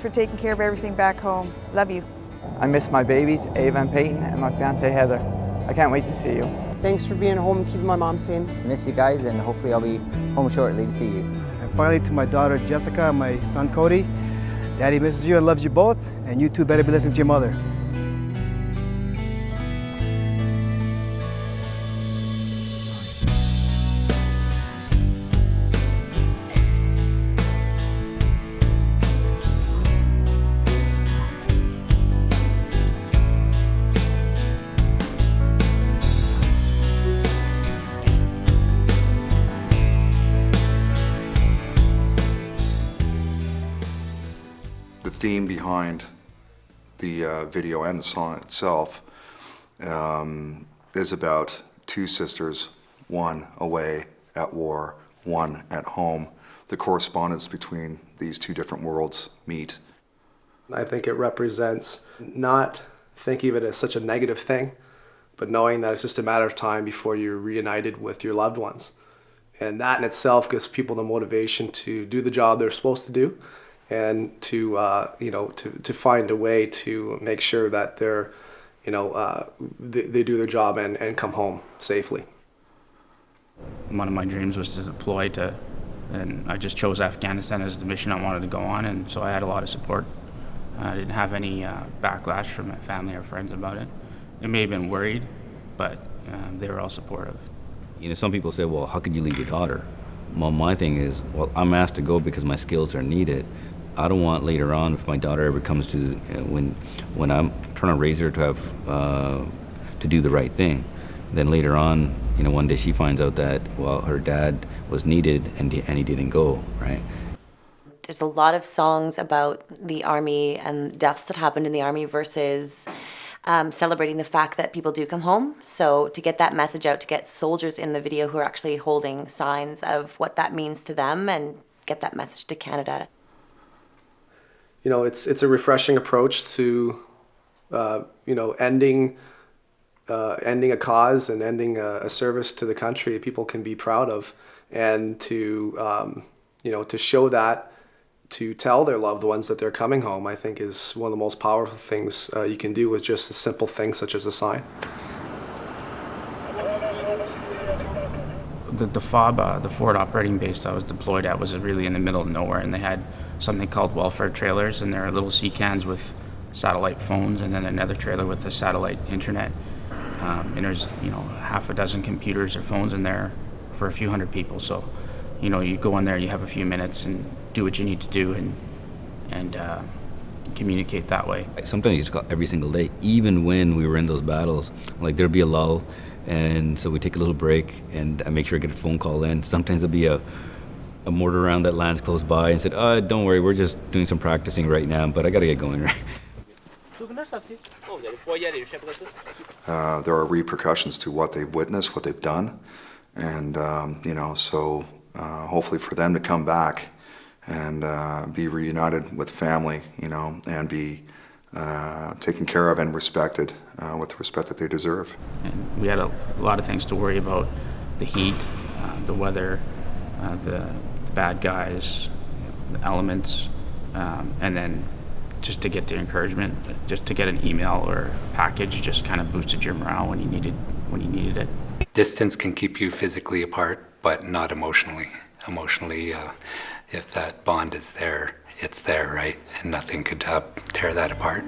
for taking care of everything back home. Love you. I miss my babies, Ava and Peyton, and my fiancée Heather. I can't wait to see you. Thanks for being home and keeping my mom sane. I miss you guys, and hopefully I'll be home shortly to see you. And finally, to my daughter Jessica and my son Cody, Daddy misses you and loves you both, and you two better be listening to your mother. The theme behind the video and the song itself is about two sisters, one away at war, one at home. The correspondence between these two different worlds meet. I think it represents not thinking of it as such a negative thing, but knowing that it's just a matter of time before you're reunited with your loved ones. And that in itself gives people the motivation to do the job they're supposed to do, and to to find a way to make sure that they're they do their job and come home safely. One of my dreams was to deploy to, and I just chose Afghanistan as the mission I wanted to go on, and so I had a lot of support. I didn't have any backlash from my family or friends about it. They may have been worried, but they were all supportive. You know, some people say, well, how could you leave your daughter? Well, my thing is, well, I'm asked to go because my skills are needed. I don't want later on, if my daughter ever comes to, when I'm trying to raise her to have, to do the right thing, then later on, you know, one day she finds out that, well, her dad was needed and he didn't go, right? There's a lot of songs about the Army and deaths that happened in the Army versus celebrating the fact that people do come home. So to get that message out, to get soldiers in the video who are actually holding signs of what that means to them and get that message to Canada. You know, it's a refreshing approach to ending a cause and ending a service to the country people can be proud of, and to to show that, to tell their loved ones that they're coming home, I think is one of the most powerful things you can do with just a simple thing such as a sign. The FOB, the forward operating base I was deployed at, was really in the middle of nowhere, and they had something called welfare trailers, and they're little sea cans with satellite phones, and then another trailer with the satellite internet. And there's half a dozen computers or phones in there for a few hundred people. So, you go in there, you have a few minutes and do what you need to do, and communicate that way. Sometimes you just call every single day, even when we were in those battles. Like there'd be a lull, and so we take a little break, and I make sure I get a phone call in. Sometimes there'll be a mortar round that lands close by and said, don't worry, we're just doing some practicing right now, but I gotta get going, right? There are repercussions to what they've witnessed, what they've done, and so hopefully for them to come back and be reunited with family, and be taken care of and respected with the respect that they deserve. And we had a lot of things to worry about: the heat, the weather, the bad guys, the elements, and then just to get the encouragement, just to get an email or a package just kind of boosted your morale when you needed it. Distance can keep you physically apart, but not emotionally. Emotionally, if that bond is there, it's there, right? And nothing could tear that apart.